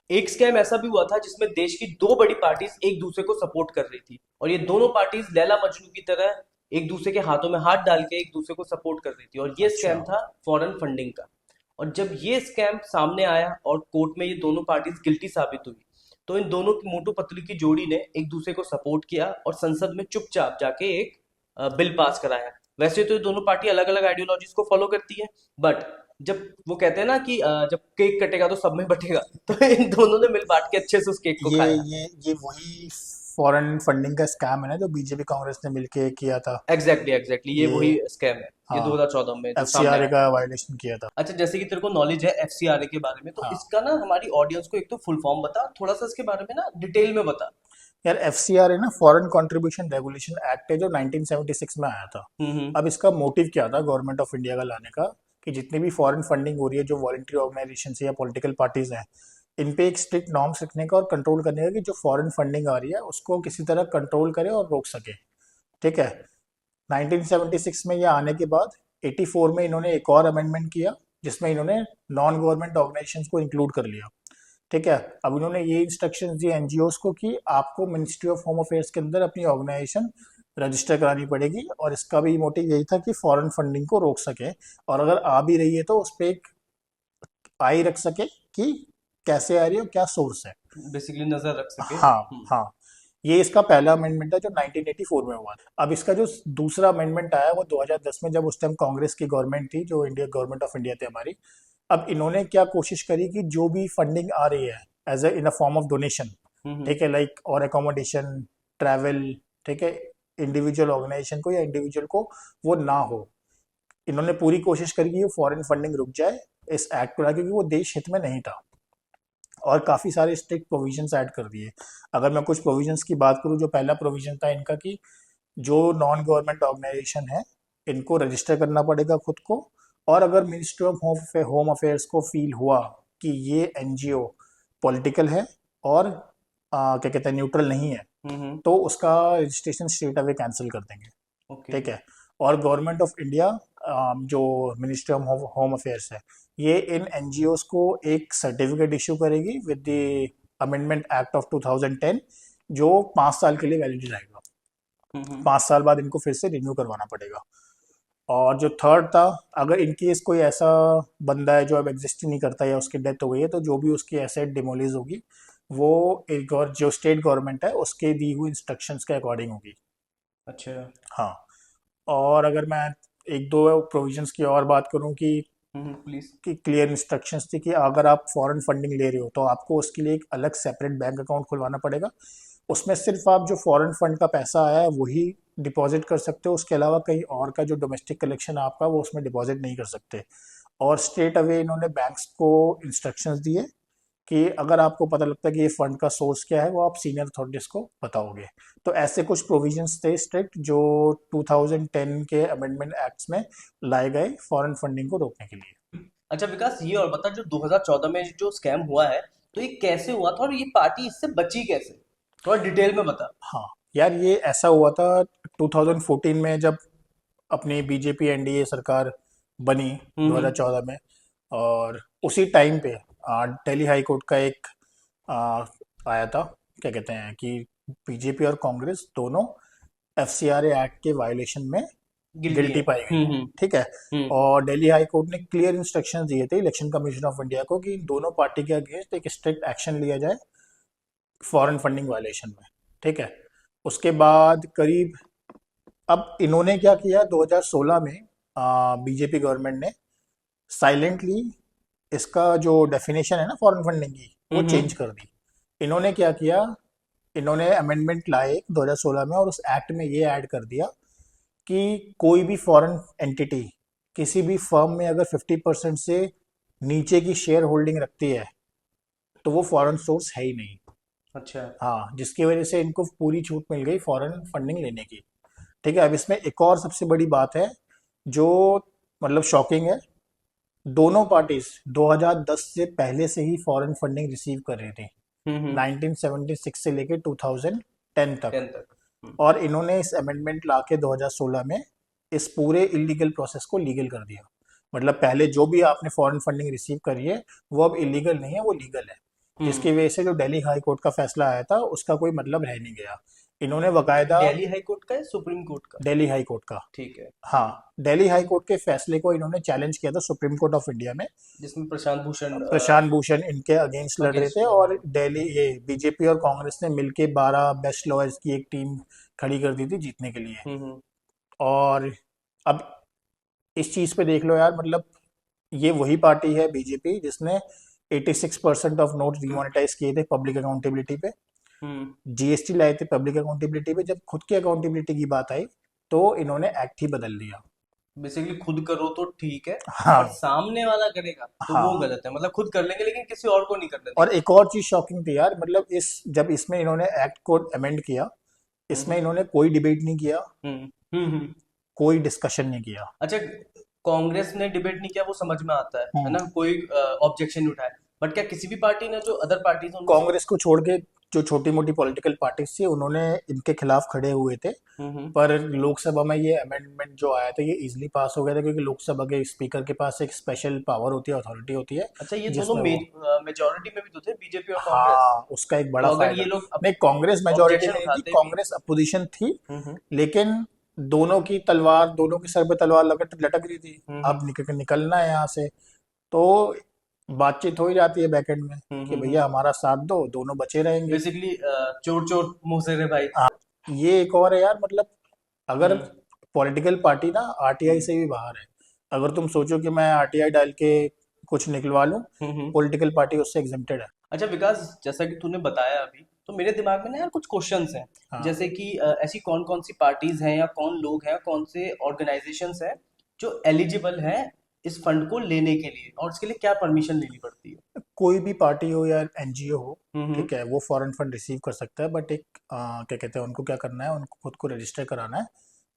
एक स्कैम ऐसा भी हुआ था जिसमें देश की दो बड़ी पार्टीज एक दूसरे को सपोर्ट कर रही थी, और ये दोनों पार्टीज लैला मजनू की तरह एक दूसरे के हाथों में हाथ डाल के एक दूसरे को सपोर्ट कर रही थी, और ये अच्छा। स्कैम था फॉरेन फंडिंग का। और जब ये स्कैम सामने आया और कोर्ट में ये दोनों पार्टीज गिल्टी साबित हुई, तो इन दोनों की मोटू पतलू की जोड़ी ने एक दूसरे को सपोर्ट किया और संसद में चुपचाप जाके एक बिल पास कराया। वैसे तो ये दोनों पार्टी अलग अलग आइडियोलॉजीज को फॉलो करती है, बट जब वो कहते हैं ना कि जब केक कटेगा तो सब में बटेगा, तो इन दोनों ने मिल बांट के अच्छे से उस केक को ये खाया। ये ये वही फॉरेन फंडिंग का स्कैम है ना जो बीजेपी कांग्रेस ने मिलके किया था। एग्जैक्टली एग्जैक्टली, ये ये वही स्कैम है। ये हाँ, 2014 में जो सामने एफसीआरए आया का था। वायलेशन किया था। अच्छा, जैसे कि तेरे को नॉलेज है एफसीआरए के बारे में, तो हाँ इसका ना हमारी ऑडियंस को एक तो फुल फॉर्म बता, थोड़ा सा इसके बारे में ना डिटेल में बता। यार, एफसीआरए ना फॉरेन कंट्रीब्यूशन रेगुलेशन एक्ट है जो 1976 में आया था। हम्म। अब इसका मोटिव क्या था गवर्नमेंट ऑफ इंडिया का लाने का, कि जितनी भी फॉरेन फंडिंग हो रही है जो वॉलंटरी ऑर्गेनाइजेशन से या पॉलिटिकल पार्टीज हैं, इन पे एक स्ट्रिक्ट नॉर्म्स रखने का और कंट्रोल करने का कि जो फॉरेन फंडिंग आ रही है उसको किसी तरह कंट्रोल करे और रोक सके। ठीक है। 1976 में ये आने के बाद 84 में इन्होंने एक और अमेंडमेंट किया जिसमें इन्होंने नॉन गवर्नमेंट ऑर्गेनाइजेशंस को इंक्लूड कर लिया। ठीक है। अब इन्होंने ये इंस्ट्रक्शंस दिए एनजीओस को कि आपको मिनिस्ट्री ऑफ होम अफेयर्स के अंदर अपनी ऑर्गेनाइजेशन रजिस्टर करानी पड़ेगी, और इसका भी मोटिव यही था कि फॉरेन फंडिंग को रोक सके, और अगर आ भी रही है तो उस पर एक आई रख सके कि कैसे आ रही है और क्या सोर्स है। बेसिकली नजर रख सके। हाँ हाँ। ये इसका पहला अमेंडमेंट है जो 1984 में हुआ था। अब इसका जो दूसरा अमेंडमेंट आया वो 2010 में, जब उस टाइम कांग्रेस की गवर्नमेंट थी, जो इंडिया गवर्नमेंट ऑफ इंडिया थी हमारी। अब इन्होंने क्या कोशिश करी कि जो भी फंडिंग आ रही है as a in a form of donation, hmm. ठीक है, लाइक और एकोमोडेशन, ट्रैवल, ठीक है, इंडिविजुअल ऑर्गेनाइजेशन को या इंडिविजुअल को वो ना हो। इन्होंने पूरी कोशिश करी कि ये फॉरेन फंडिंग रुक जाए इस एक्ट को लाके, क्योंकि वो देश हित में नहीं था, और काफ़ी सारे स्ट्रिक्ट प्रोविजंस ऐड कर दिए। अगर मैं कुछ प्रोविजंस की बात करूँ, जो पहला प्रोविजन था इनका कि जो नॉन गवर्नमेंट ऑर्गेनाइजेशन है इनको रजिस्टर करना पड़ेगा खुद को, और अगर मिनिस्ट्री ऑफ होम अफेयर्स को फील हुआ कि ये एनजीओ पॉलिटिकल है और क्या कहते हैं न्यूट्रल नहीं है, हम्म। तो उसका रजिस्ट्रेशन स्ट्रेट अवे कैंसिल कर देंगे। ओके। ठीक है। और गवर्नमेंट ऑफ इंडिया, जो मिनिस्ट्री ऑफ होम अफेयर्स है, ये इन एनजीओस को एक सर्टिफिकेट इशू करेगी with the amendment act of 2010, जो 5 साल के लिए वैलिड रहेगा। हम्म। 5 साल बाद इनको फिर से रिन्यू करवाना पड़ेगा। और जो थर्ड था, अगर इन केस कोई ऐसा बंदा है जो अब एग्जिस्ट ही नहीं करता या उसकी डेथ हो गई है, तो जो भी उसकी एसेट डिमोलिज होगी वो एक और जो स्टेट गवर्नमेंट है उसके दी हुई इंस्ट्रक्शंस के अकॉर्डिंग होगी। अच्छा। हाँ। और अगर मैं एक दो प्रोविजंस की और बात करूं प्लीज। कि क्लियर इंस्ट्रक्शंस थी कि अगर आप फॉरेन फंडिंग ले रहे हो तो आपको उसके लिए एक अलग सेपरेट बैंक अकाउंट खुलवाना पड़ेगा। उसमें सिर्फ आप जो फॉरेन फंड का पैसा आया है वही डिपॉजिट कर सकते हो, उसके अलावा कहीं और का जो डोमेस्टिक कलेक्शन है आपका वो उसमें डिपॉजिट नहीं कर सकते। और स्ट्रेट अवे इन्होंने बैंक्स को इंस्ट्रक्शंस दिए कि अगर आपको पता लगता है कि ये फंड का सोर्स क्या है वो आप सीनियर अथॉरिटीज को बताओगे। तो ऐसे कुछ प्रोविजंस थे स्ट्रिक्ट जो 2010 के अमेंडमेंट एक्ट्स में लाए गए फॉरेन फंडिंग को रोकने के लिए। अच्छा विकास, ये और बता, जो 2014 में जो स्कैम हुआ है, तो ये कैसे हुआ था और ये पार्टी इससे बची कैसे? थोड़ा डिटेल में बता। हाँ यार, ये ऐसा हुआ था 2014 में जब अपनी बीजेपी एनडीए सरकार बनी हम्म। 2014 में। और उसी टाइम पे दिल्ली हाई कोर्ट का एक आ, आया था, क्या कहते हैं कि बीजेपी और कांग्रेस दोनों एफसीआरए एक्ट के वायलेशन में गिल्टी गिल्टी है। पाई गई है। हम्म। ठीक है। हम्म। और दिल्ली हाई कोर्ट ने क्लियर इंस्ट्रक्शंस दिए थे इलेक्शन कमीशन ऑफ इंडिया को कि इन दोनों पार्टी के अगेंस्ट एक स्ट्रिक्ट एक्शन लिया जाए फॉरेन फंडिंग वायलेशन में। ठीक है। उसके बाद करीब, अब इन्होंने क्या किया 2016 में, बीजेपी गवर्नमेंट ने साइलेंटली इसका जो डेफिनेशन है ना फॉरेन फंडिंग की वो हम्म। चेंज कर दी। इन्होंने क्या किया, इन्होंने अमेंडमेंट लाए 2016 में और उस एक्ट में ये ऐड कर दिया कि कोई भी फॉरेन एंटिटी किसी भी फर्म में अगर 50% से नीचे की शेयर होल्डिंग रखती है तो वो फॉरेन सोर्स है ही नहीं। अच्छा। हाँ, जिसकी वजह से इनको पूरी छूट मिल गई फॉरेन फंडिंग लेने की। ठीक है। अब इसमें एक और सबसे बड़ी बात है जो मतलब शॉकिंग है। दोनों पार्टीज 2010 से पहले से ही फॉरेन फंडिंग रिसीव कर रही थी, हम्म। 1976 से लेकर 2010 तक। 10 तक। और इन्होंने इस अमेंडमेंट ला के 2016 में इस पूरे इलीगल प्रोसेस को लीगल कर दिया। मतलब पहले जो भी आपने फॉरेन फंडिंग रिसीव करी है वो अब इलीगल नहीं है, वो लीगल है। जिसकी हम्म। वजह से जो दिल्ली हाई कोर्ट का फैसला आया था उसका कोई मतलब रह नहीं गया। इन्होंने बकायदा दिल्ली हाई कोर्ट का है, सुप्रीम कोर्ट का? दिल्ली हाई कोर्ट का, ठीक है। हाँ, दिल्ली हाई कोर्ट के फैसले को इन्होंने चैलेंज किया था सुप्रीम कोर्ट ऑफ इंडिया में। जिसमें प्रशांत भूषण प्रशांत भूषण इनके अगेंस्ट लड़ रहे अगेंस्ट थे, में, और हाँ। दिल्ली ये बीजेपी और कांग्रेस ने मिलके 12 बेस्ट लॉयर्स की एक टीम खड़ी कर दी थी जीतने के लिए। हम्म। और अब इस चीज पे देख लो यार, मतलब ये वही पार्टी है बीजेपी जिसने 86% ऑफ नोट डिमोनेटाइज किए थे पब्लिक अकाउंटेबिलिटी पे, हम्म। जीएसटी लाए थे पब्लिक अकाउंटेबिलिटी पे। जब खुद की अकाउंटेबिलिटी की बात आई तो इन्होंने एक्ट ही बदल दिया। बेसिकली खुद करो तो ठीक है, बट हाँ, सामने वाला करेगा तो वो हाँ। गलत है। मतलब खुद कर लेंगे लेकिन किसी और को नहीं करने और देंगे। एक और चीज शॉकिंग थी यार, मतलब इस जब इसमें इन्होंने एक्ट को अमेंड किया, इसमें हम्म। इन्होंने कोई डिबेट नहीं किया, हम्म। हम्म। कोई डिस्कशन नहीं किया। अच्छा, कांग्रेस ने डिबेट नहीं किया वो समझ में आता है हम्म। ना, कोई ऑब्जेक्शन नहीं उठाया। बट क्या किसी भी पार्टी ने, जो अदर पार्टीज हैं उनमें से? कांग्रेस को छोड़ के जो छोटी मोटी पॉलिटिकल पार्टीज थी उन्होंने इनके खिलाफ खड़े हुए थे। हम्म। पर लोकसभा में ये अमेंडमेंट जो आया था ये इजीली पास हो गया था, क्योंकि लोकसभा के स्पीकर के पास एक स्पेशल पावर होती है, अथॉरिटी होती है, अच्छा, ये दोनों जिसमें वो, मेजोरिटी में भी तो थे, बीजेपी और कांग्रेस। हाँ, उसका एक तो बड़ा अगर फायदा। ये लोग नहीं, कांग्रेस मेजोरिटी ऑब्जेक्शन में नहीं थी, उठाते भी। कांग्रेस अपोजिशन थी, हम्म। लेकिन दोनों की तलवार, दोनों के सर पे तलवार लटक लटक रही थी। अब हम्म। निकलना है यहाँ से, तो बातचीत हो ही जाती है बैकएंड में कि हम्म। भैया हमारा साथ दो, दोनों बचे रहेंगे। बेसिकली चोर चोर मुंह से रे भाई। हाँ, ये एक और है यार, मतलब अगर हम्म। पॉलिटिकल पार्टी ना आरटीआई हम्म। से भी बाहर है, अगर तुम सोचो कि मैं आरटीआई डाल के कुछ निकलवा लूं, हम्म। पॉलिटिकल पार्टी उससे एग्जेम्प्टेड है। अच्छा विकास, जैसा कि तूने बताया अभी, तो मेरे दिमाग में ना यार कुछ क्वेश्चंस हैं। हाँ, जैसे कि ऐसी कौन कौन सी पार्टीज हैं या कौन लोग हैं, कौन से ऑर्गेनाइजेशंस हैं जो एलिजिबल हैं इस फंड को लेने के लिए, और इसके लिए क्या परमिशन लेनी पड़ती है? कोई भी पार्टी हो या एनजीओ हो, हम्म। ठीक है, वो फॉरेन फंड रिसीव कर सकता है, बट एक क्या कहते हैं, उनको क्या करना है, उनको खुद को रजिस्टर कराना है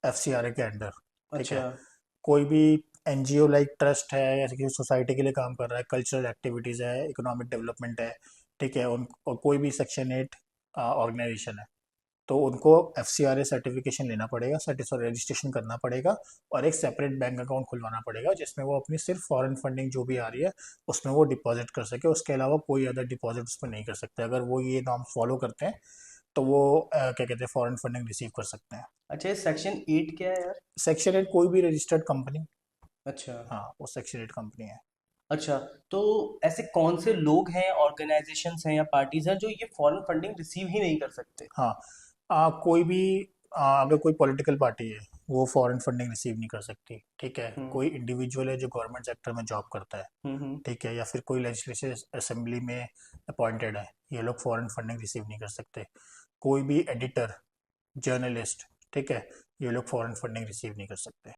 एफसीआरए के अंडर। ठीक अच्छा। है, कोई भी एनजीओ लाइक ट्रस्ट है या किसी सोसाइटी के लिए काम कर रहा है, कल्चरल एक्टिविटीज़ है, इकोनॉमिक डेवलपमेंट है, ठीक है, उन और कोई भी सेक्शन 8 ऑर्गेनाइजेशन है, तो उनको एफसीआरए सर्टिफिकेशन लेना पड़ेगा, रजिस्ट्रेशन करना पड़ेगा, और एक सेपरेट बैंक अकाउंट खुलवाना पड़ेगा जिसमें वो अपनी सिर्फ फॉरेन फंडिंग जो भी आ रही है उसमें वो डिपॉजिट कर सके। उसके अलावा कोई अदर डिपॉजिट उसमें नहीं कर सकते। अगर वो ये नॉर्म्स फॉलो करते हैं तो वो क्या कहते हैं, फॉरेन फंडिंग रिसीव कर सकते हैं। अच्छा, ये सेक्शन 8 क्या है यार? सेक्शन 8 कोई भी रजिस्टर्ड कंपनी, अच्छा। हाँ, वो सेक्शन 8 कंपनी है। अच्छा, तो ऐसे कौन से लोग हैं, ऑर्गेनाइजेशंस हैं या पार्टीज हैं जो ये फॉरेन फंडिंग रिसीव ही नहीं कर सकते? हाँ, कोई भी अगर कोई पॉलिटिकल पार्टी है वो फॉरेन फंडिंग रिसीव नहीं कर सकती। ठीक है, हम्म। कोई इंडिविजुअल है जो गवर्नमेंट सेक्टर में जॉब करता है, हम्म। ठीक है, या फिर कोई लेजिस्लेटिव असेंबली में अपॉइंटेड है, ये लोग फॉरेन फंडिंग रिसीव नहीं कर सकते। कोई भी एडिटर, जर्नलिस्ट, ठीक है, ये लोग फॉरेन फंडिंग रिसीव नहीं कर सकते।